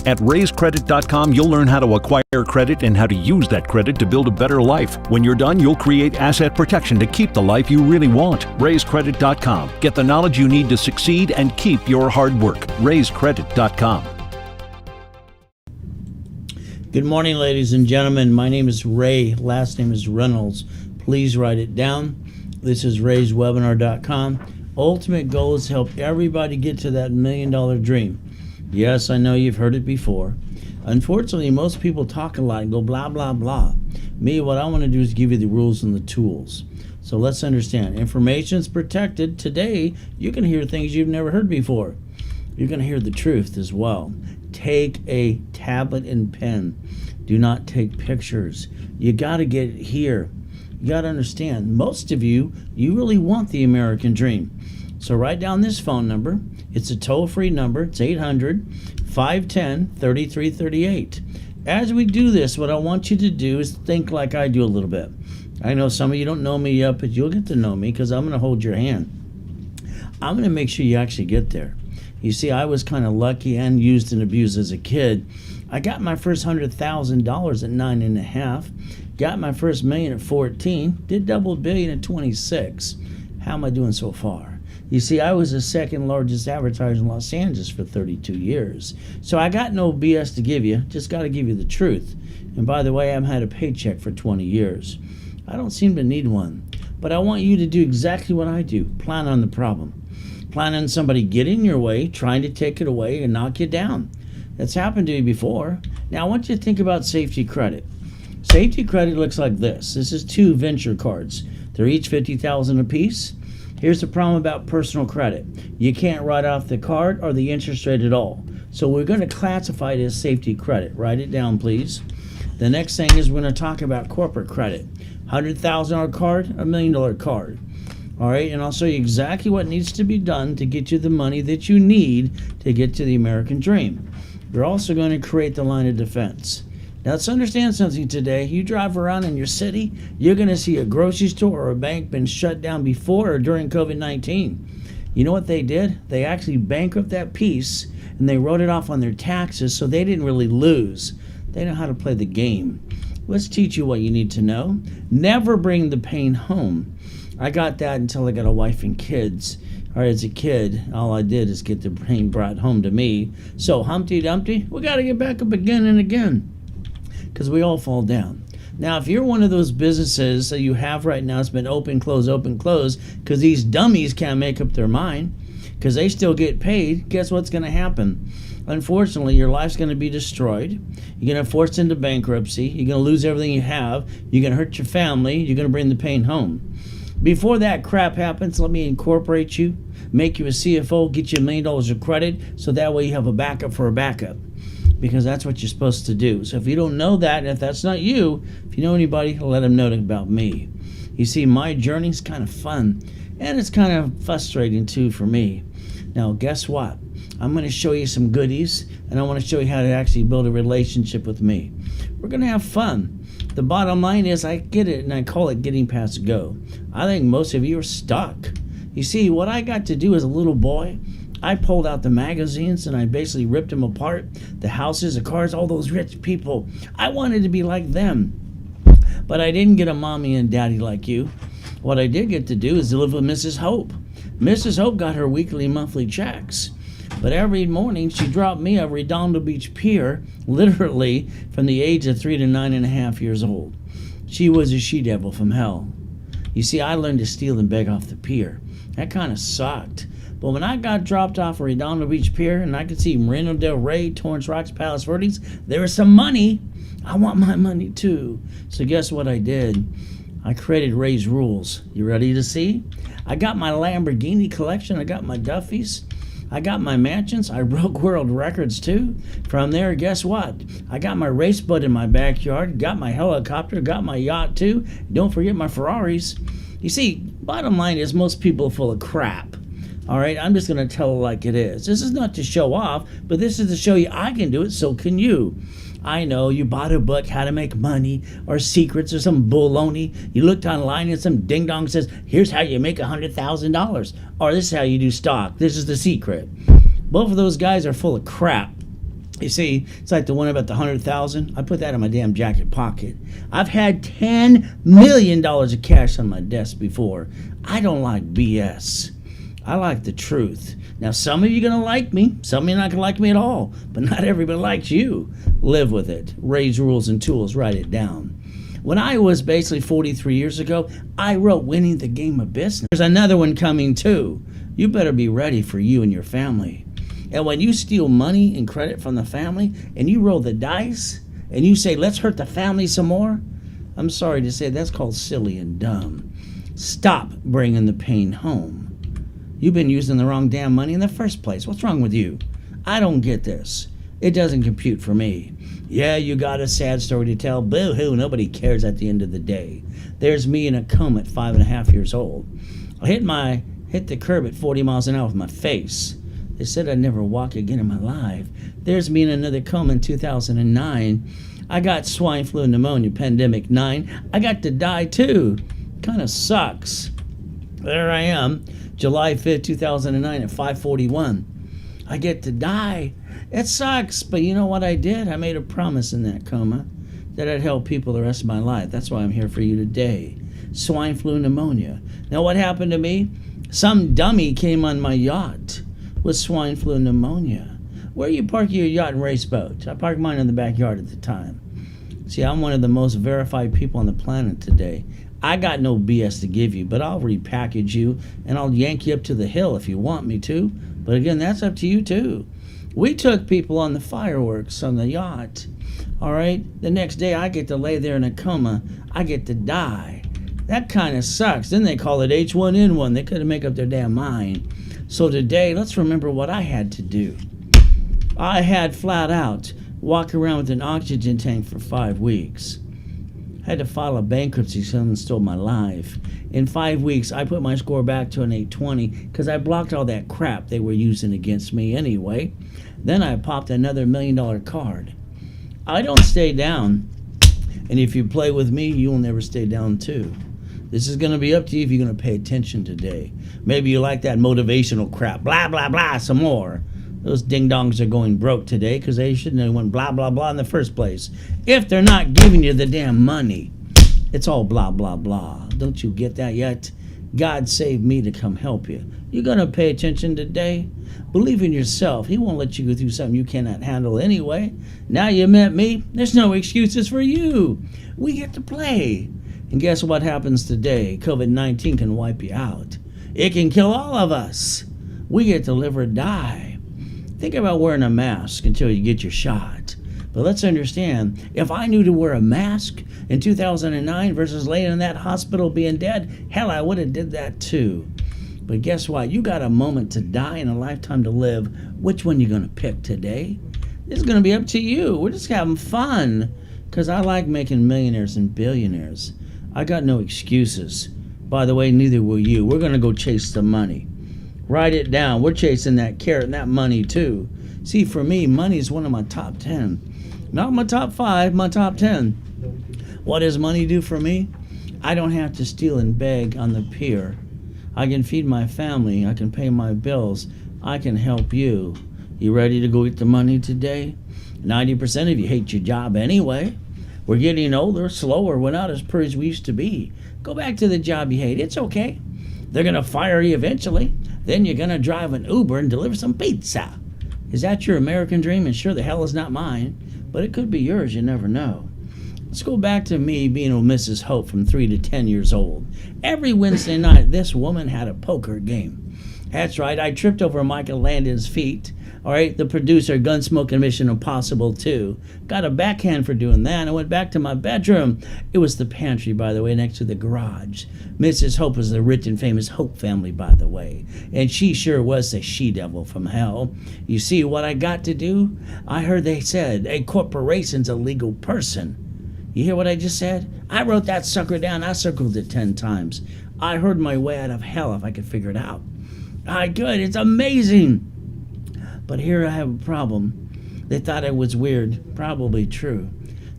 At RaiseCredit.com, you'll learn how to acquire credit and how to use that credit to build a better life. When you're done, you'll create asset protection to keep the life you really want. RaiseCredit.com. Get the knowledge you need to succeed and keep your hard work. RaiseCredit.com. Good morning, ladies and gentlemen. My name is Ray. Last name is Reynolds. Please write it down. This is RaisWebinar.com. Ultimate goal is to help everybody get to that $1 million dream. Yes, I know you've heard it before. Unfortunately, most people talk a lot and go blah, blah, blah. Me, what I want to do is give you the rules and the tools. So let's understand. Information's protected. Today, you can hear things you've never heard before. You're going to hear the truth as well. Take a tablet and pen. Do not take pictures. You got to get here. You got to understand, most of you really want the American dream. So write down this phone number. It's a toll-free number. It's 800-510-3338. As we do this, what I want you to do is think like I do a little bit. I know some of you don't know me yet, but you'll get to know me because I'm going to hold your hand. I'm going to make sure you actually get there. You see, I was kind of lucky and used and abused as a kid. I got my first $100,000 at 9.5. Got my first million at 14. Did double billion at 26. How am I doing so far? You see, I was the second largest advertiser in Los Angeles for 32 years. So I got no BS to give you, just got to give you the truth. And by the way, I haven't had a paycheck for 20 years. I don't seem to need one. But I want you to do exactly what I do. Plan on the problem. Plan on somebody getting in your way, trying to take it away and knock you down. That's happened to you before. Now I want you to think about safety credit. Safety credit looks like this. This is 2 venture cards. They're each $50,000 a piece. Here's the problem about personal credit. You can't write off the card or the interest rate at all. So we're going to classify it as safety credit. Write it down, please. The next thing is we're going to talk about corporate credit. $100,000 card, $1 million card. All right, and I'll show you exactly what needs to be done to get you the money that you need to get to the American dream. We're also going to create the line of defense. Now let's understand something today. You drive around in your city, you're going to see a grocery store or a bank been shut down before or during COVID-19. You know what they did? They actually bankrupted that piece and they wrote it off on their taxes, so they didn't really lose. They know how to play the game. Let's teach you what you need to know. Never bring the pain home. I got that until I got a wife and kids. All right, as a kid, all I did is get the pain brought home to me. So Humpty Dumpty, we got to get back up again and again, because we all fall down. Now, if you're one of those businesses that you have right now, it's been open, close, because these dummies can't make up their mind, because they still get paid, guess what's going to happen? Unfortunately, your life's going to be destroyed. You're going to force into bankruptcy. You're going to lose everything you have. You're going to hurt your family. You're going to bring the pain home. Before that crap happens, let me incorporate you, make you a CFO, get you $1 million of credit, so that way you have a backup for a backup. Because that's what you're supposed to do. So if you don't know that, and if that's not you, if you know anybody, let them know about me. You see, my journey is kind of fun, and it's kind of frustrating too for me. Now, guess what? I'm going to show you some goodies, and I want to show you how to actually build a relationship with me. We're going to have fun. The bottom line is I get it, and I call it getting past go. I think most of you are stuck. You see, what I got to do as a little boy, I pulled out the magazines and I basically ripped them apart. The houses, the cars, all those rich people. I wanted to be like them. But I didn't get a mommy and daddy like you. What I did get to do is to live with Mrs. Hope. Mrs. Hope got her weekly, monthly checks. But every morning she dropped me at Redondo Beach Pier, literally from the age of 3 to 9.5 years old. She was a she-devil from hell. You see, I learned to steal and beg off the pier. That kind of sucked. But when I got dropped off at Redondo Beach Pier and I could see Marina Del Rey, Torrance Rocks, Palos Verdes, there was some money. I want my money too. So guess what I did? I created Ray's Rules. You ready to see? I got my Lamborghini collection. I got my Duffys. I got my mansions. I broke world records too. From there, guess what? I got my race boat in my backyard, got my helicopter, got my yacht too. Don't forget my Ferraris. You see, bottom line is most people are full of crap. All right, I'm just going to tell it like it is. This is not to show off, but this is to show you I can do it, so can you. I know you bought a book, How to Make Money, or Secrets, or some baloney. You looked online and some ding-dong says, here's how you make $100,000. Or this is how you do stock. This is the secret. Both of those guys are full of crap. You see, it's like the one about the 100,000. I put that in my damn jacket pocket. I've had $10 million of cash on my desk before. I don't like BS. I like the truth. Now, some of you are going to like me. Some of you are not going to like me at all. But not everybody likes you. Live with it. Raise rules and tools. Write it down. When I was basically 43 years ago, I wrote Winning the Game of Business. There's another one coming too. You better be ready for you and your family. And when you steal money and credit from the family and you roll the dice and you say, let's hurt the family some more, I'm sorry to say that's called silly and dumb. Stop bringing the pain home. You've been using the wrong damn money in the first place. What's wrong with you? I don't get this. It doesn't compute for me. Yeah, you got a sad story to tell. Boo-hoo, nobody cares at the end of the day. There's me in a coma at 5.5 years old. I hit the curb at 40 miles an hour with my face. They said I'd never walk again in my life. There's me in another coma in 2009. I got swine flu pneumonia, pandemic 9. I got to die too. Kind of sucks. There I am, July 5th, 2009 at 5:41. I get to die. It sucks, but you know what I did? I made a promise in that coma that I'd help people the rest of my life. That's why I'm here for you today. Swine flu pneumonia. Now what happened to me? Some dummy came on my yacht with swine flu pneumonia. Where you park your yacht and race boat? I parked mine in the backyard at the time. See, I'm one of the most verified people on the planet today. I got no BS to give you, but I'll repackage you and I'll yank you up to the hill if you want me to. But again, that's up to you too. We took people on the fireworks on the yacht. All right? The next day I get to lay there in a coma. I get to die. That kind of sucks. Then they call it H1N1. They couldn't make up their damn mind. So today, let's remember what I had to do. I had flat out walk around with an oxygen tank for 5 weeks. I had to file a bankruptcy. Someone stole my life. In 5 weeks, I put my score back to an 820 because I blocked all that crap they were using against me anyway. Then I popped another $1 million card. I don't stay down. And if you play with me, you'll never stay down too. This is going to be up to you if you're going to pay attention today. Maybe you like that motivational crap. Blah, blah, blah, some more. Those ding-dongs are going broke today because they shouldn't have went blah, blah, blah in the first place. If they're not giving you the damn money, it's all blah, blah, blah. Don't you get that yet? God saved me to come help you. You're going to pay attention today? Believe in yourself. He won't let you go through something you cannot handle anyway. Now you met me. There's no excuses for you. We get to play. And guess what happens today? COVID-19 can wipe you out. It can kill all of us. We get to live or die. Think about wearing a mask until you get your shot. But let's understand, if I knew to wear a mask in 2009 versus laying in that hospital being dead, hell, I would have did that too. But guess what? You got a moment to die and a lifetime to live. Which one you going to pick today? It's going to be up to you. We're just having fun because I like making millionaires and billionaires. I got no excuses. By the way, neither will you. We're going to go chase the money. Write it down. We're chasing that carrot and that money too. See, for me, money is one of my top 10. Not my top 5, my top 10. What does money do for me? I don't have to steal and beg on the pier. I can feed my family. I can pay my bills. I can help you. You ready to go get the money today? 90% of you hate your job anyway. We're getting older, slower. We're not as purr as we used to be. Go back to the job you hate. It's okay. They're going to fire you eventually. Then you're going to drive an Uber and deliver some pizza. Is that your American dream? And sure the hell is not mine. But it could be yours. You never know. Let's go back to me being with Mrs. Hope from 3 to 10 years old. Every Wednesday night, this woman had a poker game. That's right. I tripped over Michael Landon's feet. All right, the producer, Gunsmoke Mission Impossible 2. Got a backhand for doing that. I went back to my bedroom. It was the pantry, by the way, next to the garage. Mrs. Hope was the rich and famous Hope family, by the way. And she sure was the she-devil from hell. You see what I got to do? I heard they said a corporation's a legal person. You hear what I just said? I wrote that sucker down. I circled it 10 times. I heard my way out of hell if I could figure it out. I could. It's amazing. But here I have a problem. They thought I was weird. Probably true.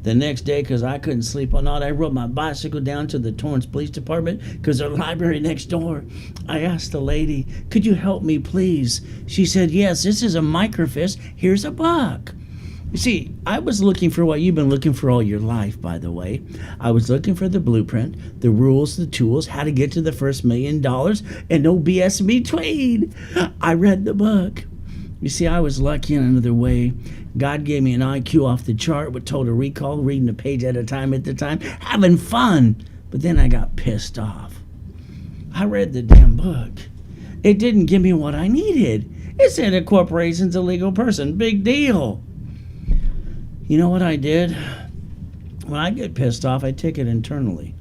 The next day, because I couldn't sleep all night, I rode my bicycle down to the Torrance Police Department because there's a library next door. I asked the lady, could you help me, please? She said, yes, this is a microfist. Here's a buck. You see, I was looking for what you've been looking for all your life, by the way. I was looking for the blueprint, the rules, the tools, how to get to the first $1,000,000, and no BS in between. I read the book. You see, I was lucky in another way. God gave me an IQ off the chart with total recall, reading a page at a time at the time, having fun. But then I got pissed off. I read the damn book. It didn't give me what I needed. It said a corporation's a legal person. Big deal. You know what I did? When I get pissed off, I take it internally.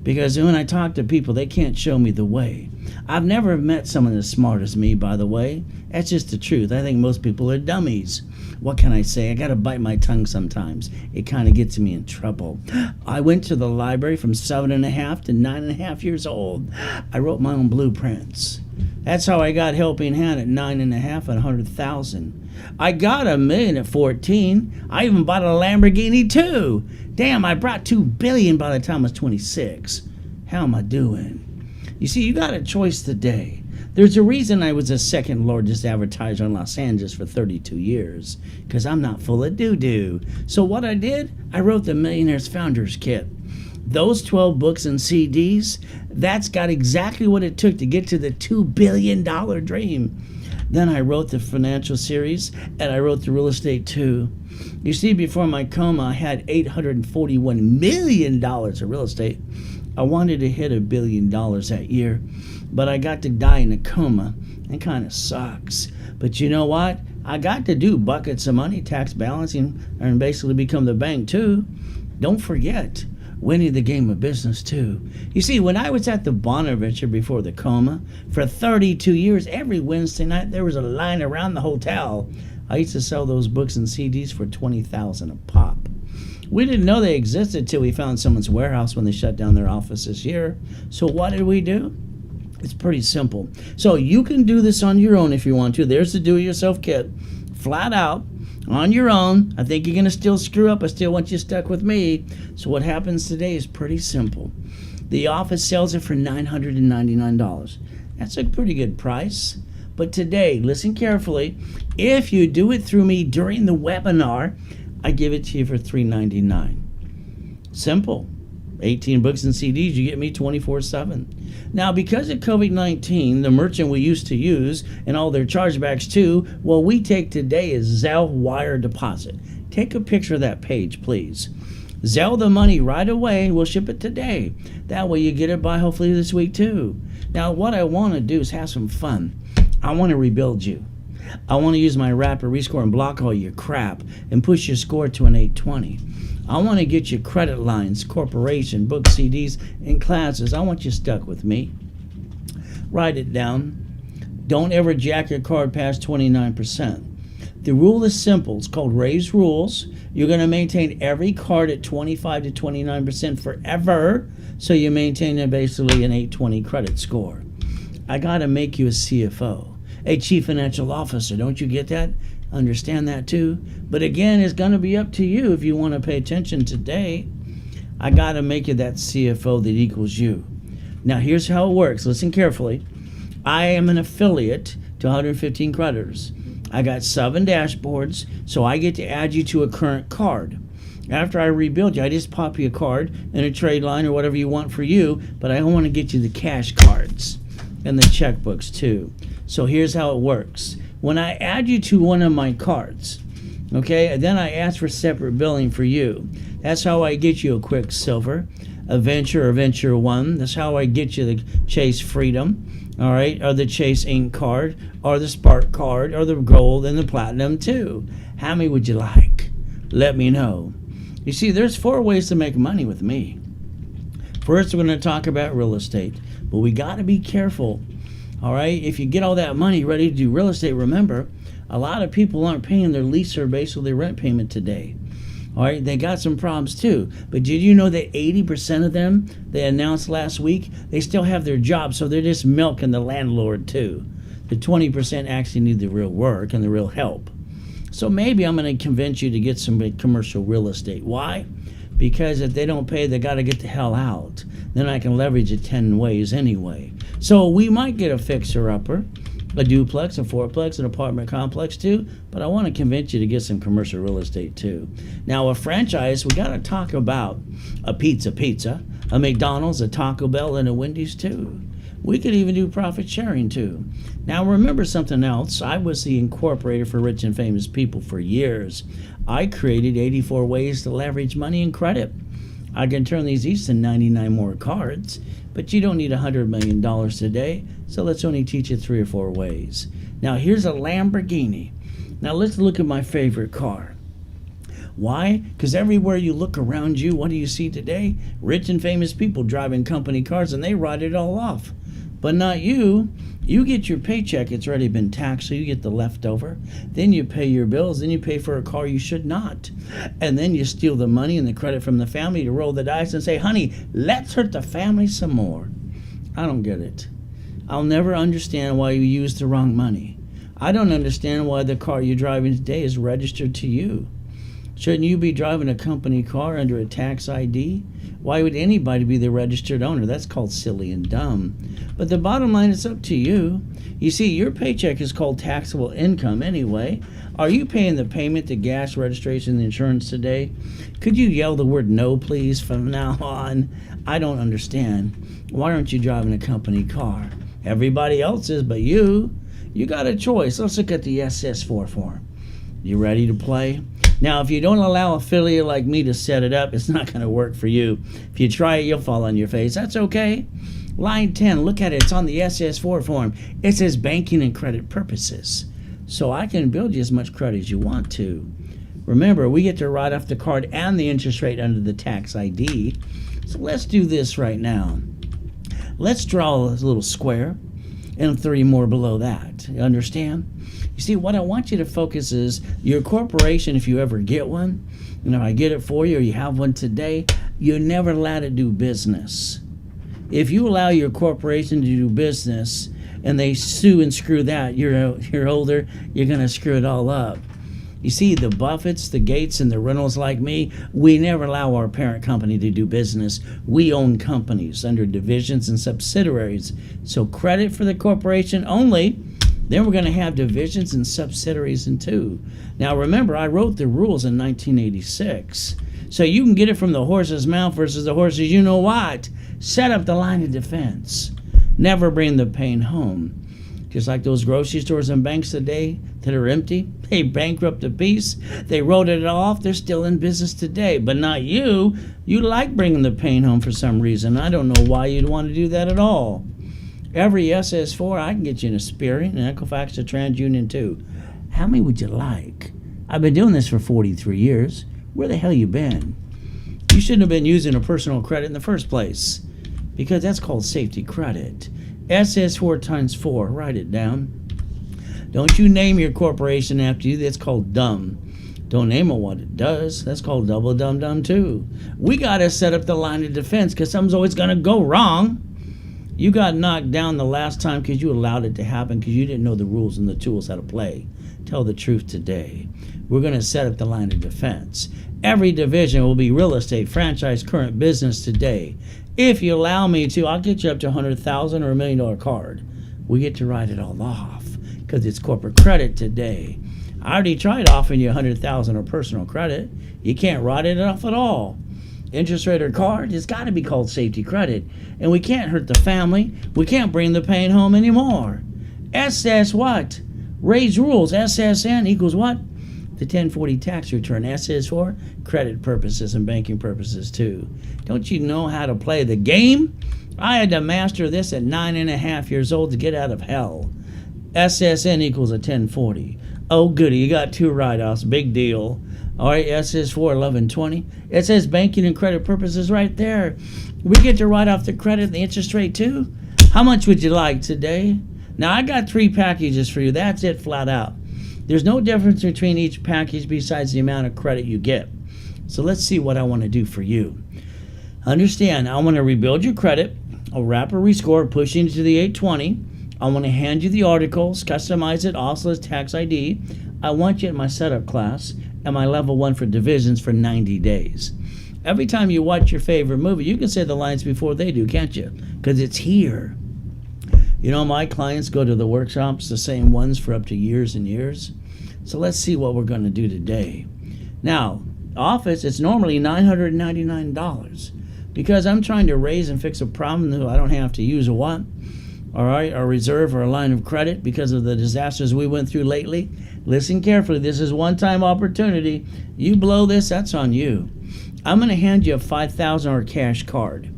Because when I talk to people, they can't show me the way. I've never met someone as smart as me, by the way. That's just the truth. I think most people are dummies. What can I say? I got to bite my tongue sometimes. It kind of gets me in trouble. I went to the library from 7.5 to 9.5 years old. I wrote my own blueprints. That's how I got Helping Hand at 9.5 and 100,000. I got $1,000,000 at 14. I even bought a Lamborghini too. Damn, I brought $2 billion by the time I was 26. How am I doing? You see, you got a choice today. There's a reason I was the second largest advertiser in Los Angeles for 32 years, because I'm not full of doo-doo. So what I did, I wrote the Millionaire's Founders Kit. Those 12 books and CDs, that's got exactly what it took to get to the $2 billion dream. Then I wrote the financial series, and I wrote the real estate too. You see, before my coma, I had $841 million of real estate. I wanted to hit $1 billion that year, but I got to die in a coma. It kind of sucks. But you know what? I got to do buckets of money, tax balancing, and basically become the bank too. Don't forget, winning the game of business too. You see, when I was at the Bonaventure before the coma, for 32 years, every Wednesday night there was a line around the hotel. I used to sell those books and CDs for $20,000 a pop. We didn't know they existed till we found someone's warehouse when they shut down their office this year. So what did we do? It's pretty simple. So you can do this on your own if you want to. There's the do-it-yourself kit. Flat out, on your own. I think you're going to still screw up. I still want you stuck with me. So what happens today is pretty simple. The office sells it for $999. That's a pretty good price. But today, listen carefully. If you do it through me during the webinar, I give it to you for $399. Simple. 18 books and CDs, you get me 24/7. Now, because of COVID-19, the merchant we used to use and all their chargebacks too, what we take today is Zelle wire deposit. Take a picture of that page, please. Zelle the money right away. We'll ship it today. That way you get it by hopefully this week too. Now, what I want to do is have some fun. I want to rebuild you. I want to use my rapid rescore and block all your crap and push your score to an 820. I want to get you credit lines, corporation, book CDs, and classes. I want you stuck with me. Write it down. Don't ever jack your card past 29%. The rule is simple. It's called Ray's Rules. You're going to maintain every card at 25 to 29% forever, so you maintain basically an 820 credit score. I got to make you a CFO, a Chief Financial Officer. Don't you get that? Understand that too? But again, it's going to be up to you if you want to pay attention today. I got to make you that CFO that equals you. Now, here's how it works. Listen carefully. I am an affiliate to 115 creditors. I got 7 dashboards, so I get to add you to a current card. After I rebuild you, I just pop you a card and a trade line or whatever you want for you, but I want to get you the cash cards and the checkbooks too. So here's how it works. When I add you to one of my cards, okay, then I ask for separate billing for you. That's how I get you a Quick Silver, a Venture or Venture One. That's how I get you the Chase Freedom, all right, or the Chase Ink card, or the Spark card, or the Gold and the Platinum too. How many would you like? Let me know. You see, there's 4 ways to make money with me. First, we're going to talk about real estate, but we got to be careful. All right, if you get all that money ready to do real estate, remember, a lot of people aren't paying their lease or basically rent payment today. All right, they got some problems too. But did you know that 80% of them, they announced last week, they still have their job, so they're just milking the landlord too. The 20% actually need the real work and the real help. So maybe I'm going to convince you to get some commercial real estate. Why? Because if they don't pay, they got to get the hell out. Then I can leverage it 10 ways anyway. So we might get a fixer-upper. a duplex, a fourplex, an apartment complex too, but I want to convince you to get some commercial real estate too. Now, a franchise, we got to talk about a pizza, a McDonald's, a Taco Bell, and a Wendy's too. We could even do profit sharing too. Now, remember something else. I was the incorporator for Rich and Famous People for years. I created 84 ways to leverage money and credit. I can turn these into 99 more cards, but you don't need $100 million today, so let's only teach you 3 or 4 ways. Now, here's a Lamborghini. Now, let's look at my favorite car. Why? Because everywhere you look around you, what do you see today? Rich and famous people driving company cars, and they write it all off. But not you. You get your paycheck, it's already been taxed, so you get the leftover. Then you pay your bills, then you pay for a car you should not. And then you steal the money and the credit from the family to roll the dice and say, honey, let's hurt the family some more. I don't get it. I'll never understand why you used the wrong money. I don't understand why the car you're driving today is registered to you. Shouldn't you be driving a company car under a tax ID? Why would anybody be the registered owner? That's called silly and dumb. But the bottom line is up to you. You see, your paycheck is called taxable income anyway. Are you paying the payment, the gas, registration, the insurance today? Could you yell the word no, please, from now on? I don't understand. Why aren't you driving a company car? Everybody else is, but you. You got a choice. Let's look at the SS4 form. You ready to play? Now, if you don't allow an affiliate like me to set it up, it's not going to work for you. If you try it, you'll fall on your face. That's okay. Line 10, look at it. It's on the SS4 form. It says banking and credit purposes. So I can build you as much credit as you want to. Remember, we get to write off the card and the interest rate under the tax ID. So let's do this right now. Let's draw a little square and 3 more below that. You understand? You see, what I want you to focus is your corporation, if you ever get one, and if I get it for you or you have one today, you're never allowed to do business. If you allow your corporation to do business and they sue and screw that, you're older, you're going to screw it all up. You see, the Buffetts, the Gates, and the Reynolds like me, we never allow our parent company to do business. We own companies under divisions and subsidiaries. So credit for the corporation only. Then we're going to have divisions and subsidiaries in two. Now remember, I wrote the rules in 1986. So you can get it from the horse's mouth versus the horse's you know what. Set up the line of defense. Never bring the pain home. Just like those grocery stores and banks today that are empty. They bankrupt a piece. They wrote it off. They're still in business today. But not you. You like bringing the pain home for some reason. I don't know why you'd want to do that at all. Every SS4, I can get you an Aspirin, an Equifax, a TransUnion too. How many would you like? I've been doing this for 43 years. Where the hell you been? You shouldn't have been using a personal credit in the first place because that's called safety credit. SS4 times 4, write it down. Don't you name your corporation after you, that's called dumb. Don't name it what it does, that's called double dumb dumb too. We gotta set up the line of defense because something's always gonna go wrong. You got knocked down the last time because you allowed it to happen because you didn't know the rules and the tools how to play. Tell the truth today. We're going to set up the line of defense. Every division will be real estate, franchise, current business today. If you allow me to, I'll get you up to $100,000 or $1 million card. We get to write it all off because it's corporate credit today. I already tried offering you $100,000 or personal credit. You can't write it off at all. Interest rate or card, it's got to be called safety credit. And we can't hurt the family. We can't bring the pain home anymore. SS what? Raise rules. SSN equals what? The 1040 tax return. SS for credit purposes and banking purposes too. Don't you know how to play the game? I had to master this at 9.5 years old to get out of hell. SSN equals a 1040. Oh goody, you got 2 write-offs. Big deal. All right, SS4 1120. It says banking and credit purposes right there. We get to write off the credit and the interest rate too. How much would you like today? Now I got 3 packages for you. That's it, flat out. There's no difference between each package besides the amount of credit you get. So let's see what I want to do for you. Understand, I want to rebuild your credit. I'll wrap a rescore, push you into the 820. I want to hand you the articles, customize it, also as tax ID. I want you in my setup class and my level 1 for divisions for 90 days. Every time you watch your favorite movie, you can say the lines before they do, can't you? Because it's here. You know, my clients go to the workshops, the same ones, for up to years and years. So let's see what we're going to do today. Now, office, it's normally $999 because I'm trying to raise and fix a problem that I don't have to use a what? All right, a reserve or a line of credit because of the disasters we went through lately. Listen carefully. This is one-time opportunity. You blow this, that's on you. I'm going to hand you a $5,000 cash card.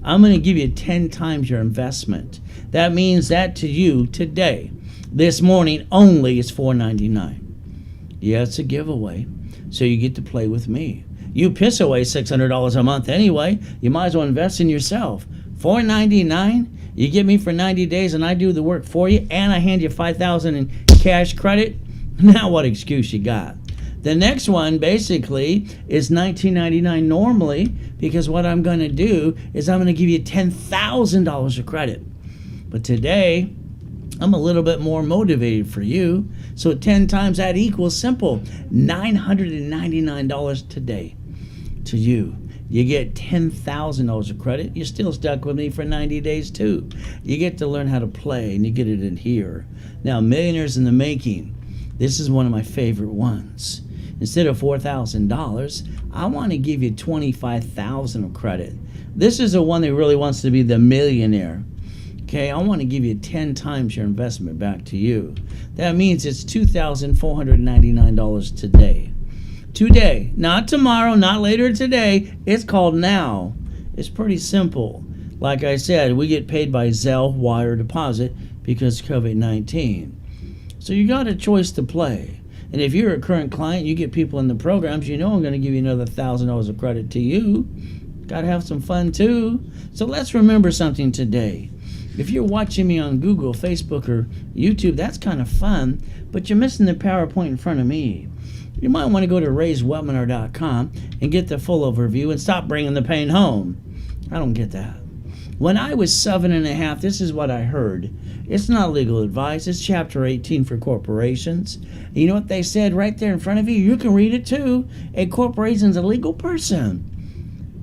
I'm going to give you 10 times your investment. That means that to you today, this morning only, is $4.99. Yeah, it's a giveaway, so you get to play with me. You piss away $600 a month anyway. You might as well invest in yourself. $4.99. You get me for 90 days, and I do the work for you, and I hand you $5,000 in cash credit. Now, what excuse you got? The next one basically is $19.99 normally, because what I'm going to do is I'm going to give you $10,000 of credit. But today, I'm a little bit more motivated for you. So 10 times that equals simple, $999 today to you. You get $10,000 of credit. You're still stuck with me for 90 days too. You get to learn how to play, and you get it in here. Now, Millionaires in the Making. This is one of my favorite ones. Instead of $4,000, I want to give you $25,000 of credit. This is the one that really wants to be the millionaire. Okay, I want to give you 10 times your investment back to you. That means it's $2,499 today. Today, not tomorrow, not later today. It's called now. It's pretty simple. Like I said, we get paid by Zelle, wire, deposit because COVID-19. So you got a choice to play. And if you're a current client, you get people in the programs, you know I'm going to give you another $1,000 of credit to you. Got to have some fun too. So let's remember something today. If you're watching me on Google, Facebook, or YouTube, that's kind of fun, but you're missing the PowerPoint in front of me. You might want to go to Ray'sWebinar.com and get the full overview and stop bringing the pain home. I don't get that. When I was 7.5, this is what I heard. It's not legal advice. It's Chapter 18 for corporations. And you know what they said right there in front of you? You can read it too. A corporation's a legal person.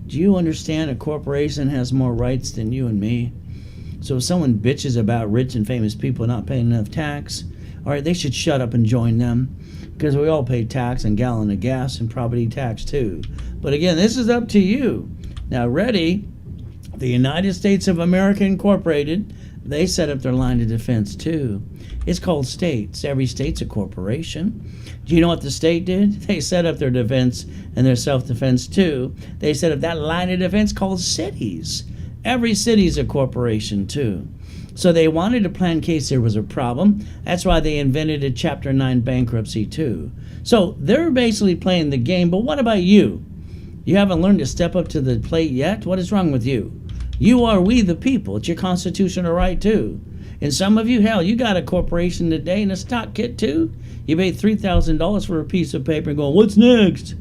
Do you understand a corporation has more rights than you and me? So if someone bitches about rich and famous people not paying enough tax, all right, they should shut up and join them, because we all pay tax and gallon of gas and property tax too. But again, this is up to you. Now, ready? The United States of America Incorporated, they set up their line of defense too. It's called states. Every state's a corporation. Do you know what the state did? They set up their defense and their self-defense too. They set up that line of defense called cities. Every city's a corporation too. So they wanted to plan in case there was a problem. That's why they invented a Chapter 9 bankruptcy too. So they're basically playing the game, but what about you? You haven't learned to step up to the plate yet? What is wrong with you? You are we the people. It's your constitutional right too. And some of you, hell, you got a corporation today and a stock kit too. You paid $3,000 for a piece of paper and going, what's next?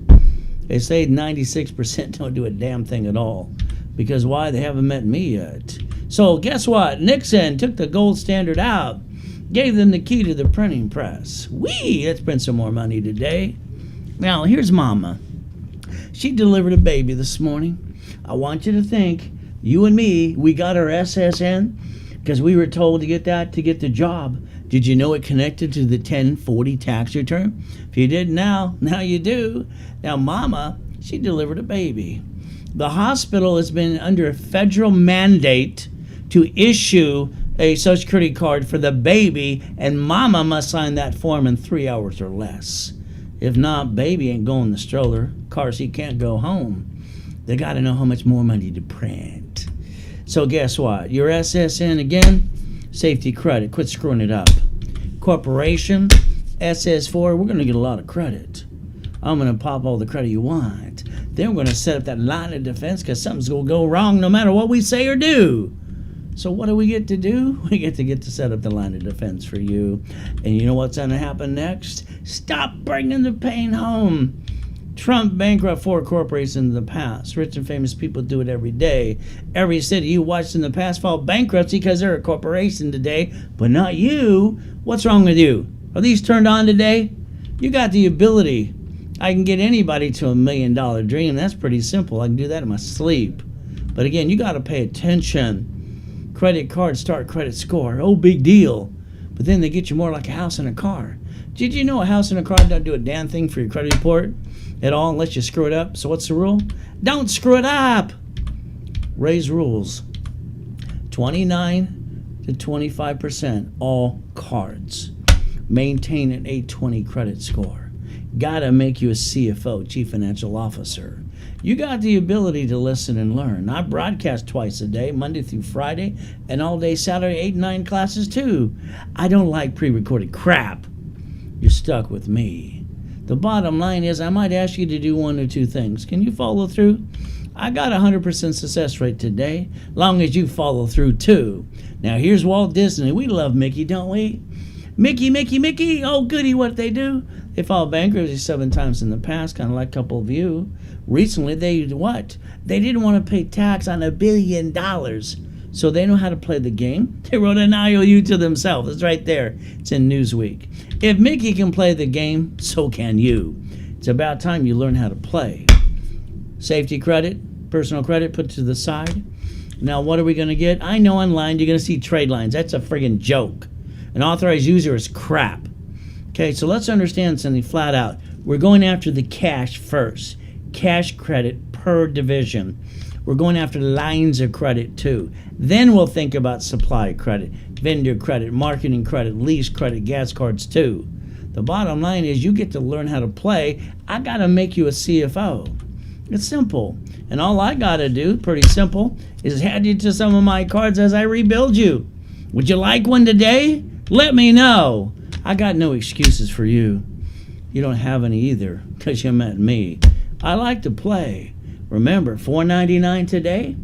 They say 96% don't do a damn thing at all. Because why? They haven't met me yet. So guess what? Nixon took the gold standard out, gave them the key to the printing press. Let's print some more money today. Now, here's Mama. She delivered a baby this morning. I want you to think, you and me, we got our SSN because we were told to get that to get the job. Did you know it connected to the 1040 tax return? If you didn't now you do. Now, Mama, she delivered a baby. The hospital has been under a federal mandate to issue a Social Security card for the baby, and Mama must sign that form in 3 hours or less. If not, baby ain't going in the stroller. Car seat can't go home. They got to know how much more money to print. So guess what? Your SSN again, safety credit. Quit screwing it up. Corporation, SS4, we're going to get a lot of credit. I'm going to pop all the credit you want. Then we're going to set up that line of defense because something's going to go wrong no matter what we say or do. So what do we get to do? We get to set up the line of defense for you. And you know what's going to happen next? Stop bringing the pain home. Trump bankrupt 4 corporations in the past. Rich and famous people do it every day. Every city you watched in the past fall bankruptcy because they're a corporation today, but not you. What's wrong with you? Are these turned on today? You got the ability. I can get anybody to $1 million dream. That's pretty simple. I can do that in my sleep. But again, you got to pay attention. Credit card start credit score. Oh, big deal. But then they get you more like a house and a car. Did you know a house and a car don't do a damn thing for your credit report at all unless you screw it up? So what's the rule? Don't screw it up. Raise rules. 29 to 25% all cards. Maintain an 820 credit score. Gotta make you a CFO, Chief Financial Officer. You got the ability to listen and learn. I broadcast twice a day, Monday through Friday, and all day Saturday, 8 and 9 classes too. I don't like pre-recorded crap. You're stuck with me. The bottom line is I might ask you to do one or two things. Can you follow through? I got a 100% success rate today, long as you follow through too. Now here's Walt Disney. We love Mickey, don't we? Mickey, Mickey, Mickey. Oh, goody, what they do? They filed bankruptcy 7 times in the past, kind of like a couple of you. Recently, they what? They didn't want to pay tax on $1 billion. So they know how to play the game. They wrote an IOU to themselves. It's right there. It's in Newsweek. If Mickey can play the game, so can you. It's about time you learn how to play. Safety credit, personal credit, put to the side. Now, what are we going to get? I know online you're going to see trade lines. That's a friggin' joke. An authorized user is crap. Okay, so let's understand something flat out. We're going after the cash first. Cash credit per division. We're going after lines of credit too. Then we'll think about supply credit, vendor credit, marketing credit, lease credit, gas cards too. The bottom line is you get to learn how to play. I got to make you a CFO. It's simple. And all I got to do, pretty simple, is add you to some of my cards as I rebuild you. Would you like one today? Let me know. I got no excuses for you. You don't have any either because you met me. I like to play. Remember, $4.99 today.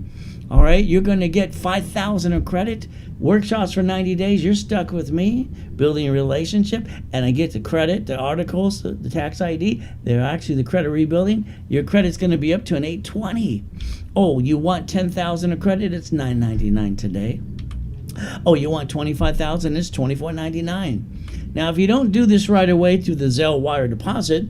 All right, you're going to get $5,000 of credit. Workshops for 90 days. You're stuck with me, building a relationship, and I get the credit, the articles, the tax ID. They're actually the credit rebuilding. Your credit's going to be up to an 820. Oh, you want $10,000 of credit? It's $9.99 today. Oh, you want $25,000? It's $24.99. Now, if you don't do this right away through the Zelle wire deposit,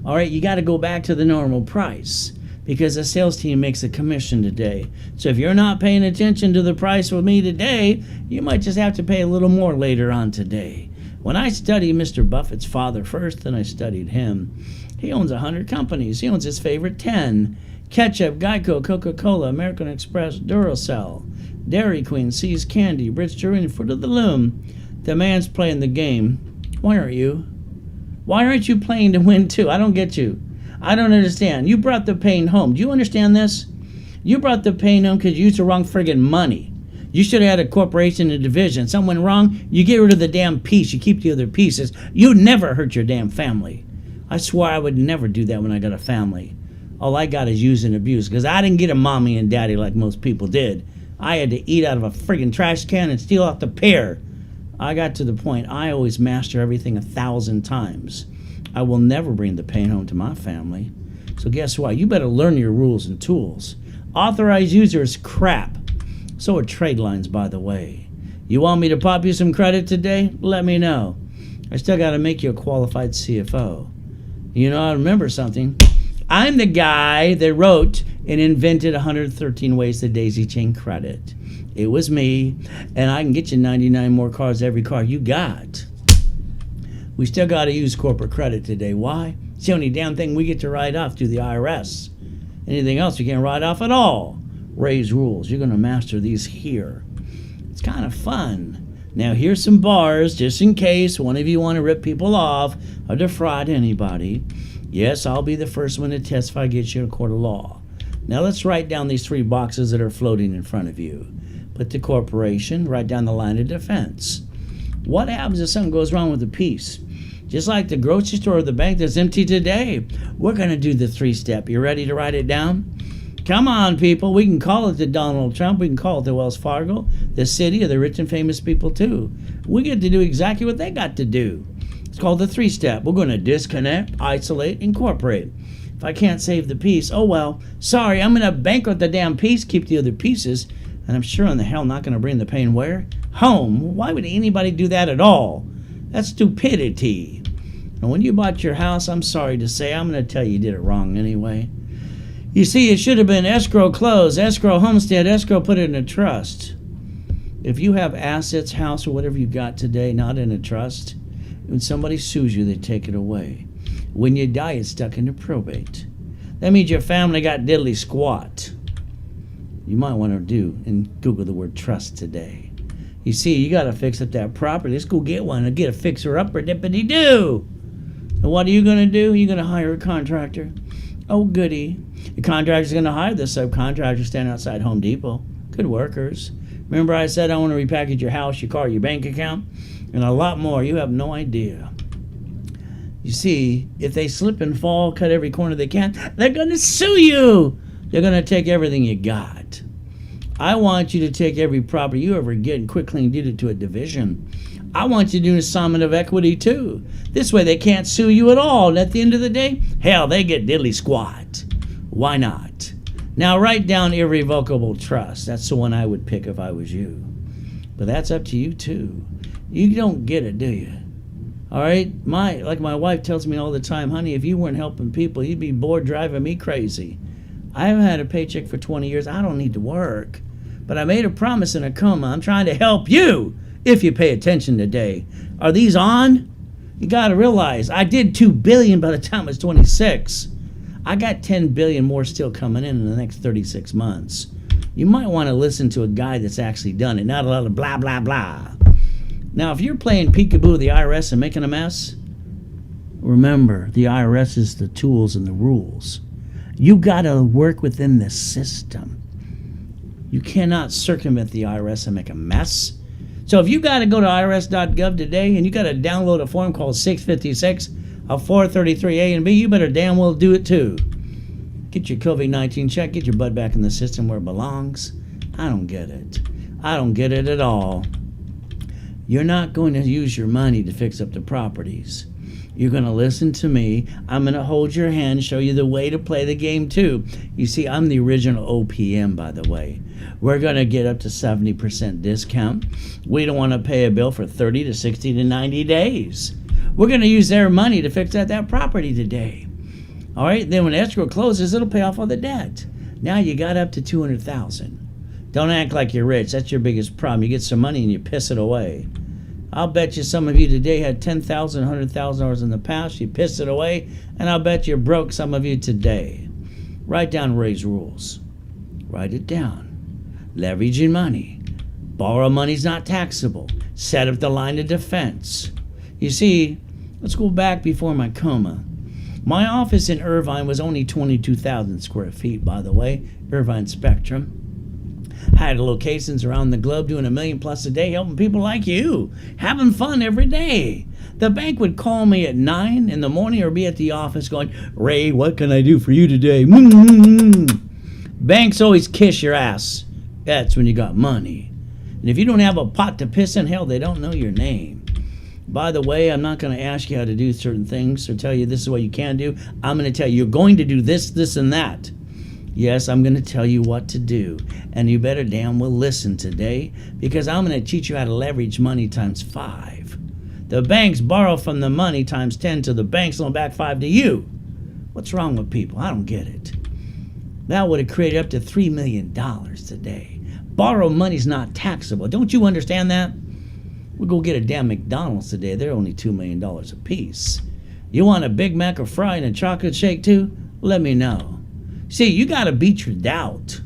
all right, you got to go back to the normal price because the sales team makes a commission today. So if you're not paying attention to the price with me today, you might just have to pay a little more later on today. When I studied Mr. Buffett's father first, then I studied him. He owns 100 companies. He owns his favorite 10. Ketchup, Geico, Coca-Cola, American Express, Duracell, Dairy Queen, See's Candy, Brits Jewelry, and Fruit of the Loom. The man's playing the game. Why aren't you? Why aren't you playing to win too? I don't get you. I don't understand. You brought the pain home. Do you understand this? You brought the pain home because you used the wrong friggin' money. You should have had a corporation and a division. Something went wrong, you get rid of the damn piece. You keep the other pieces. You never hurt your damn family. I swear I would never do that when I got a family. All I got is use and abuse because I didn't get a mommy and daddy like most people did. I had to eat out of a friggin' trash can and steal off the pear. I got to the point I always master everything 1,000 times. I will never bring the pain home to my family. So guess what? You better learn your rules and tools. Authorized user is crap. So are trade lines, by the way. You want me to pop you some credit today? Let me know. I still got to make you a qualified CFO. You know, I remember something. I'm the guy that wrote and invented 113 ways to daisy chain credit. It was me, and I can get you 99 more cards every card you got. We still got to use corporate credit today. Why? It's the only damn thing we get to write off through the IRS. Anything else you can't write off at all. Raise rules. You're going to master these here. It's kind of fun. Now here's some bars just in case one of you want to rip people off or defraud anybody. Yes, I'll be the first one to testify against you in a court of law. Now let's write down these 3 boxes that are floating in front of you. Put the corporation, write down the line of defense. What happens if something goes wrong with the piece? Just like the grocery store or the bank that's empty today, we're going to do the 3-step. You ready to write it down? Come on, people. We can call it the Donald Trump. We can call it the Wells Fargo, the city of the rich and famous people, too. We get to do exactly what they got to do. It's called the 3-step. We're going to disconnect, isolate, incorporate. If I can't save the piece, oh well. Sorry, I'm going to bankrupt the damn piece, keep the other pieces, and I'm sure in the hell not going to bring the pain where? Home. Why would anybody do that at all? That's stupidity. And when you bought your house, I'm sorry to say, I'm going to tell you did it wrong anyway. You see, it should have been escrow closed, escrow homestead, escrow put it in a trust. If you have assets, house, or whatever you got today, not in a trust, when somebody sues you, they take it away. When you die, it's stuck into probate. That means your family got diddly squat. You might want to do and Google the word trust today. You see, you got to fix up that property. Let's go get one and get a fixer-upper, dippity-doo. And what are you going to do? You're going to hire a contractor. Oh, goody. The contractor's going to hire the subcontractor standing outside Home Depot. Good workers. Remember I said I want to repackage your house, your car, your bank account, and a lot more. You have no idea. You see, if they slip and fall, cut every corner they can, they're going to sue you. They're going to take everything you got. I want you to take every property you ever get and quick clean deed it to a division. I want you to do an assignment of equity too. This way they can't sue you at all. And at the end of the day, hell, they get diddly squat. Why not? Now write down irrevocable trust. That's the one I would pick if I was you. But that's up to you too. You don't get it, do you? All right? Like my wife tells me all the time, honey, if you weren't helping people, you'd be bored driving me crazy. I haven't had a paycheck for 20 years. I don't need to work. But I made a promise in a coma. I'm trying to help you if you pay attention today. Are these on? You got to realize I did $2 billion by the time I was 26. I got $10 billion more still coming in the next 36 months. You might want to listen to a guy that's actually done it, not a lot of blah, blah, blah. Now, if you're playing peekaboo with the IRS and making a mess, remember, the IRS is the tools and the rules. You got to work within the system. You cannot circumvent the IRS and make a mess. So if you got to go to irs.gov today and you got to download a form called 656 of 433A and B, you better damn well do it too. Get your COVID-19 check, get your butt back in the system where it belongs. I don't get it. I don't get it at all. You're not going to use your money to fix up the properties. You're going to listen to me. I'm going to hold your hand, show you the way to play the game too. You see, I'm the original OPM, by the way. We're going to get up to 70% discount. We don't want to pay a bill for 30 to 60 to 90 days. We're going to use their money to fix that property today. All right, then when escrow closes, it'll pay off all the debt. Now you got up to $200,000. Don't act like you're rich. That's your biggest problem. You get some money and you piss it away. I'll bet you some of you today had $10,000, $100,000 in the past. You pissed it away, and I'll bet you broke some of you today. Write down Ray's rules. Write it down. Leveraging money. Borrow money's not taxable. Set up the line of defense. You see, let's go back before my coma. My office in Irvine was only 22,000 square feet, by the way, Irvine Spectrum. Had locations around the globe doing $1 million plus a day, helping people like you, having fun every day. The bank would call me at 9 in the morning or be at the office going, Ray, what can I do for you today? Banks always kiss your ass. That's when you got money. And if you don't have a pot to piss in, hell, they don't know your name. By the way, I'm not going to ask you how to do certain things or tell you this is what you can do. I'm going to tell you you're going to do this, this, and that. Yes, I'm going to tell you what to do. And you better damn well listen today, because I'm going to teach you how to leverage money times 5. The banks borrow from the money times 10 to the banks, loan back 5 to you. What's wrong with people? I don't get it. That would have created up to $3 million today. Borrowed money's not taxable. Don't you understand that? We'll go get a damn McDonald's today. They're only $2 million a piece. You want a Big Mac, a fry, and a chocolate shake too? Let me know. See, you got to beat your doubt.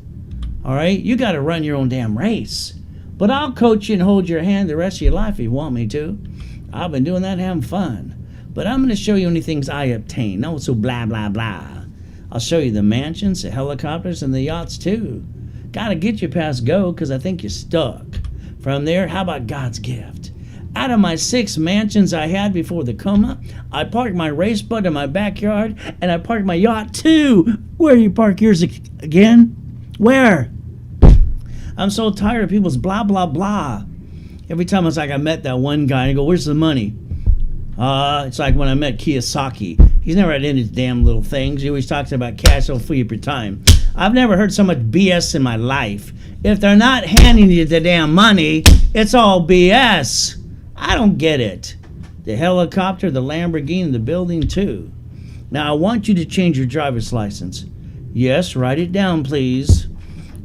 All right? You got to run your own damn race. But I'll coach you and hold your hand the rest of your life if you want me to. I've been doing that and having fun. But I'm going to show you only things I obtain. No, so blah, blah, blah. I'll show you the mansions, the helicopters, and the yachts too. Got to get you past go because I think you're stuck. From there, how about God's gift? Out of my 6 mansions I had before the coma, I parked my race boat in my backyard, and I parked my yacht too. Where you park yours again? Where? I'm so tired of people's blah, blah, blah. Every time it's like I met that one guy, and I go, where's the money? It's like when I met Kiyosaki. He's never had any damn little things. He always talks about cash will free up your time. I've never heard so much BS in my life. If they're not handing you the damn money, it's all BS. I don't get it. The helicopter, the Lamborghini, the building too. Now I want you to change your driver's license. Yes, write it down, please.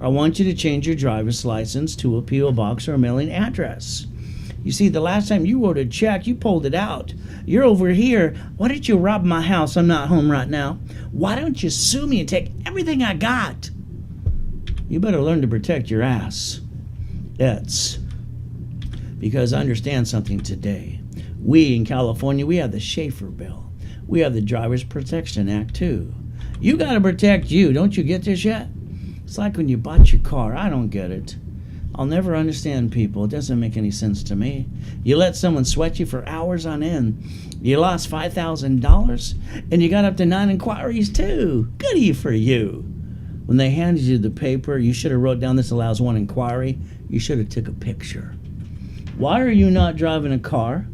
I want you to change your driver's license to a P.O. box or a mailing address. You see, the last time you wrote a check, you pulled it out. You're over here. Why did you rob my house? I'm not home right now. Why don't you sue me and take everything I got? You better learn to protect your ass. That's because understand something today. We in California, we have the Schaefer Bill. We have the Driver's Protection Act too. You got to protect you. Don't you get this yet? It's like when you bought your car. I don't get it. I'll never understand people. It doesn't make any sense to me. You let someone sweat you for hours on end. You lost $5,000 and you got up to 9 inquiries too. Goody for you. When they handed you the paper, you should have wrote down this allows 1 inquiry. You should have took a picture. Why are you not driving a car?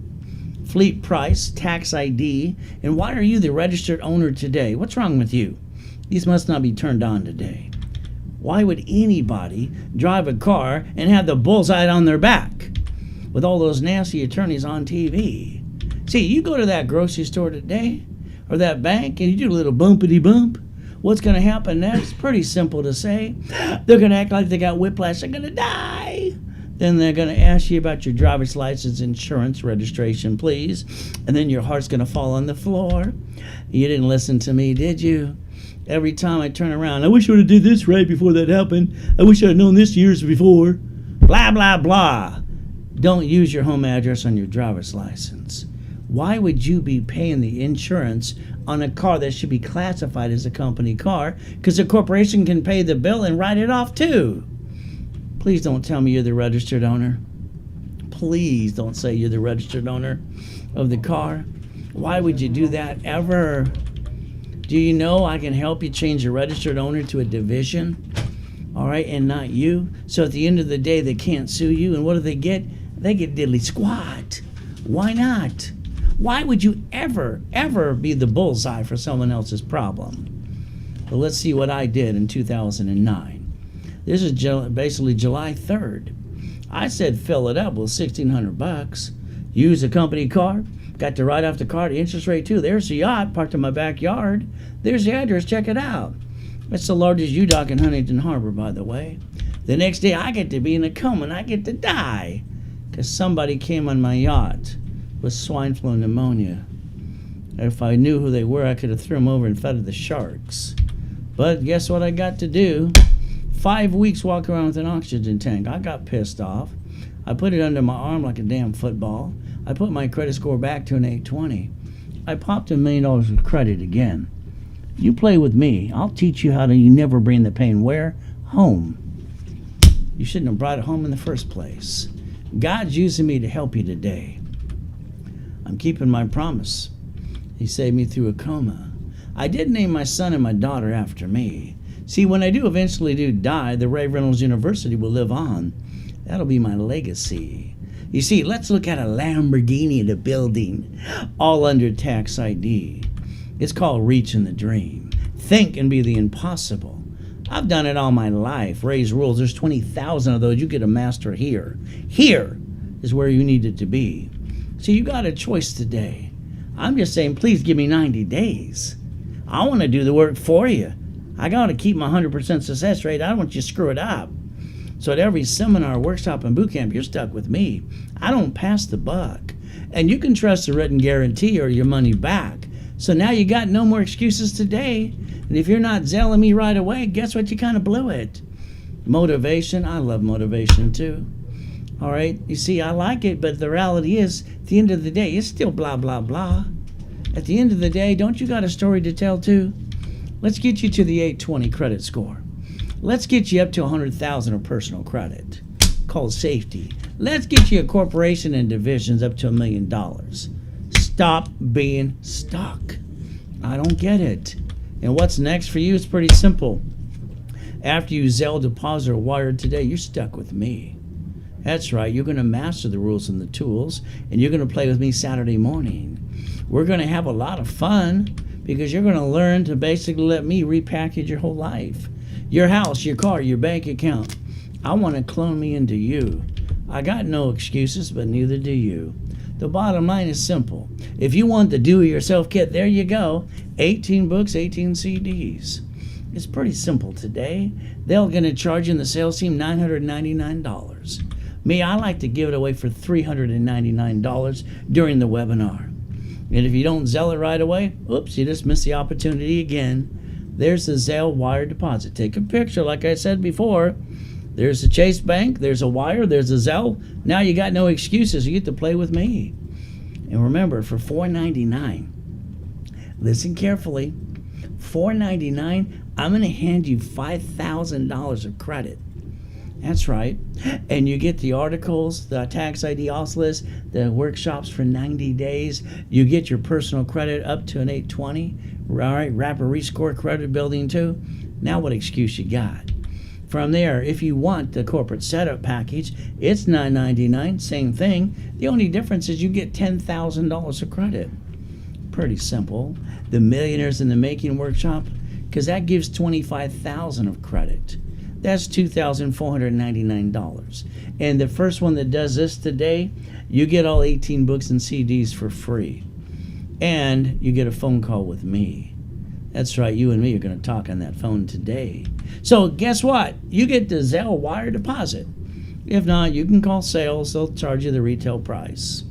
Fleet price, tax ID, and why are you the registered owner today? What's wrong with you? These must not be turned on today. Why would anybody drive a car and have the bullseye on their back with all those nasty attorneys on TV? See, you go to that grocery store today or that bank and you do a little bumpity bump. What's going to happen next? Pretty simple to say. They're going to act like they got whiplash. They're going to die. Then they're going to ask you about your driver's license, insurance, registration, please. And then your heart's going to fall on the floor. You didn't listen to me, did you? Every time I turn around, I wish I would have did this right before that happened. I wish I had known this years before. Blah, blah, blah. Don't use your home address on your driver's license. Why would you be paying the insurance on a car that should be classified as a company car? Because the corporation can pay the bill and write it off too. Please don't tell me you're the registered owner. Please don't say you're the registered owner of the car. Why would you do that ever? Do you know I can help you change your registered owner to a division? All right, and not you. So at the end of the day, they can't sue you. And what do they get? They get diddly squat. Why not? Why would you ever be the bullseye for someone else's problem? Well, let's see what I did in 2009. This is basically July 3rd. I said fill it up with $1,600. Use a company car. Got to write off the car, the interest rate too. There's the yacht parked in my backyard. There's the address. Check it out. It's the largest U-Dock in Huntington Harbor, by the way. The next day, I get to be in a coma and I get to die because somebody came on my yacht with swine flu and pneumonia. If I knew who they were, I could have threw them over and fed the sharks. But guess what I got to do? 5 weeks walking around with an oxygen tank. I got pissed off. I put it under my arm like a damn football. I put my credit score back to an 820. I popped $1 million of credit again. You play with me. I'll teach you how to you never bring the pain where? Home. You shouldn't have brought it home in the first place. God's using me to help you today. I'm keeping my promise. He saved me through a coma. I did name my son and my daughter after me. See, when I do eventually die, the Reynolds University will live on. That'll be my legacy. You see, let's look at a Lamborghini in a building, all under tax ID. It's called reaching the dream. Think and be the impossible. I've done it all my life. Raise rules. There's 20,000 of those. You get a master here. Here is where you need it to be. So you got a choice today. I'm just saying, please give me 90 days. I want to do the work for you. I got to keep my 100% success rate. I don't want you to screw it up. So at every seminar, workshop, and boot camp, you're stuck with me. I don't pass the buck. And you can trust the written guarantee or your money back. So now you got no more excuses today. And if you're not zelling me right away, guess what? You kind of blew it. Motivation. I love motivation too. All right. You see, I like it, but the reality is, at the end of the day, it's still blah, blah, blah. At the end of the day, don't you got a story to tell too? Let's get you to the 820 credit score. Let's get you up to 100,000 of personal credit, called safety. Let's get you a corporation and divisions up to $1 million. Stop being stuck. I don't get it. And what's next for you is pretty simple. After you Zelle, deposit, or wire today, you're stuck with me. That's right. You're going to master the rules and the tools, and you're going to play with me Saturday morning. We're going to have a lot of fun because you're going to learn to basically let me repackage your whole life. Your house, your car, your bank account. I want to clone me into you. I got no excuses, but neither do you. The bottom line is simple. If you want the do-it-yourself kit, there you go. 18 books, 18 CDs. It's pretty simple today. They're going to charge you in the sales team $999. Me, I like to give it away for $399 during the webinar. And if you don't Zelle it right away, oops, you just missed the opportunity again. There's the Zelle wire deposit. Take a picture, like I said before. There's the Chase Bank, there's a wire, there's a Zelle. Now you got no excuses. You get to play with me. And remember, for $4.99, listen carefully, $4.99, I'm going to hand you $5,000 of credit. That's right. And you get the articles, the tax ID off list, the workshops for 90 days. You get your personal credit up to an 820. All right, rapid rescore credit building too. Now what excuse you got? From there, if you want the corporate setup package, it's $9.99, same thing. The only difference is you get $10,000 of credit. Pretty simple. The Millionaires in the Making workshop, because that gives $25,000 of credit. That's $2,499. And the first one that does this today, you get all 18 books and CDs for free. And you get a phone call with me. That's right, you and me are going to talk on that phone today. So guess what? You get the Zelle wire deposit. If not, you can call sales. They'll charge you the retail price.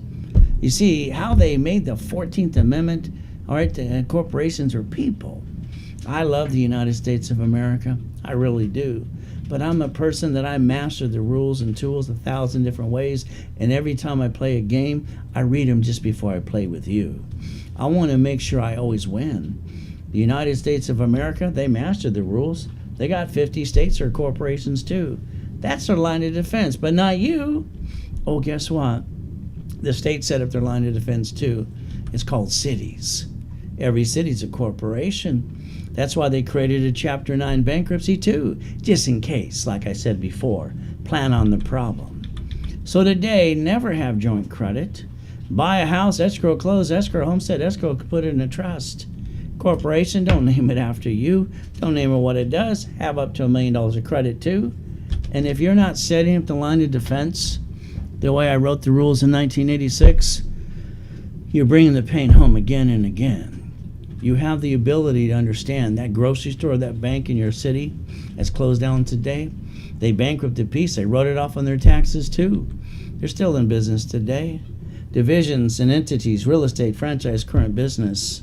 You see how they made the 14th Amendment, all right, the corporations are people. I love the United States of America. I really do. But I'm a person that I master the rules and tools 1,000 different ways. And every time I play a game, I read them just before I play with you. I want to make sure I always win. The United States of America, they master the rules. They got 50 states or corporations too. That's their line of defense, but not you. Oh, guess what? The states set up their line of defense too. It's called cities. Every city's a corporation. That's why they created a Chapter 9 bankruptcy too, just in case, like I said before, plan on the problem. So today, never have joint credit. Buy a house, escrow close, escrow homestead, escrow put it in a trust. Corporation, don't name it after you. Don't name it what it does. Have up to $1 million of credit too. And if you're not setting up the line of defense the way I wrote the rules in 1986, you're bringing the pain home again and again. You have the ability to understand that grocery store, that bank in your city that's closed down today, they bankrupted Peace. They wrote it off on their taxes too. They're still in business today. Divisions and entities, real estate, franchise, current business.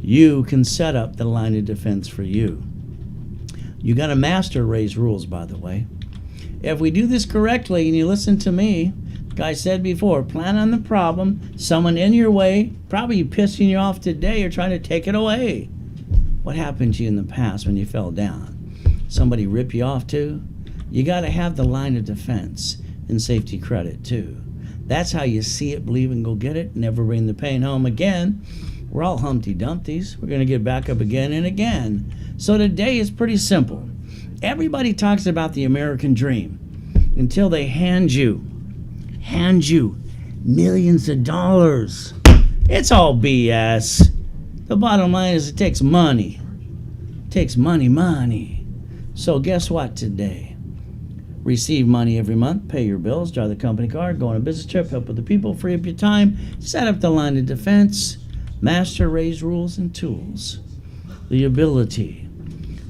You can set up the line of defense for you. You got to master Ray's rules, by the way. If we do this correctly and you listen to me, like I said before, plan on the problem, someone in your way, probably pissing you off today or trying to take it away. What happened to you in the past when you fell down? Somebody rip you off too? You got to have the line of defense and safety credit too. That's how you see it, believe, and go get it. Never bring the pain home again. We're all Humpty Dumptys. We're going to get back up again and again. So today is pretty simple. Everybody talks about the American dream until they hand you millions of dollars. It's all BS. The bottom line is it takes money. It takes money. So guess what today? Receive money every month, pay your bills, drive the company car, go on a business trip, help with the people, free up your time, set up the line of defense, master Ray's rules and tools. The ability.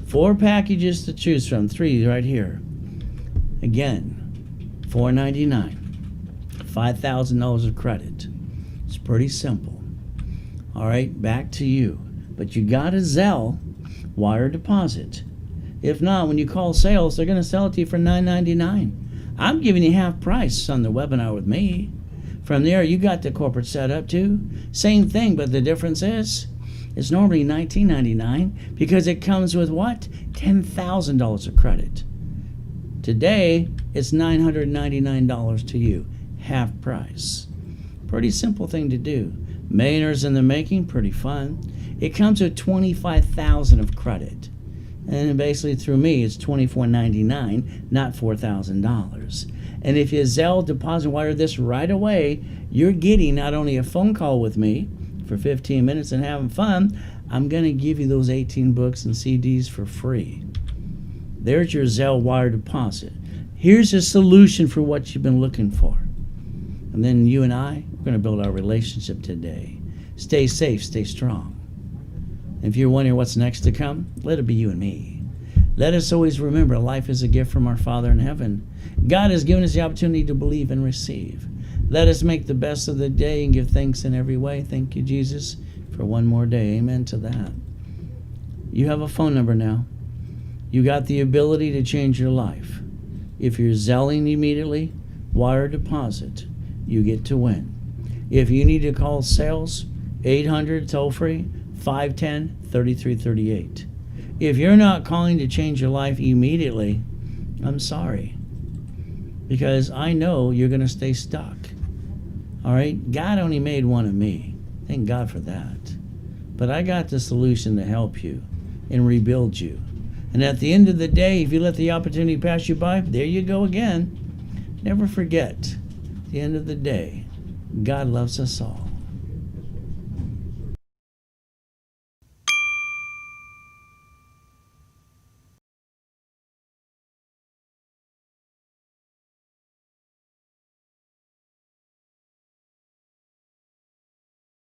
4 packages to choose from, 3 right here. Again, $4.99. $5,000 of credit. It's pretty simple. All right, back to you. But you got a Zelle wire deposit. If not, when you call sales, they're going to sell it to you for $9.99. I'm giving you half price on the webinar with me. From there, you got the corporate setup too. Same thing, but the difference is it's normally $19.99 because it comes with what? $10,000 of credit. Today, it's $999 to you. Half price. Pretty simple thing to do. Millionaires in the Making, pretty fun. It comes with $25,000 of credit. And basically through me, it's $24.99, not $4,000. And if you Zelle deposit wire this right away, you're getting not only a phone call with me for 15 minutes and having fun, I'm going to give you those 18 books and CDs for free. There's your Zelle wire deposit. Here's a solution for what you've been looking for. And then you and I, we're going to build our relationship today. Stay safe, stay strong. If you're wondering what's next to come, let it be you and me. Let us always remember life is a gift from our Father in heaven. God has given us the opportunity to believe and receive. Let us make the best of the day and give thanks in every way. Thank you, Jesus, for one more day. Amen to that. You have a phone number now. You got the ability to change your life. If you're Zelling immediately, wire deposit, you get to win. If you need to call sales, 800 toll free, 510-3338. If you're not calling to change your life immediately, I'm sorry. Because I know you're going to stay stuck. All right? God only made one of me. Thank God for that. But I got the solution to help you and rebuild you. And at the end of the day, if you let the opportunity pass you by, there you go again. Never forget, at the end of the day, God loves us all.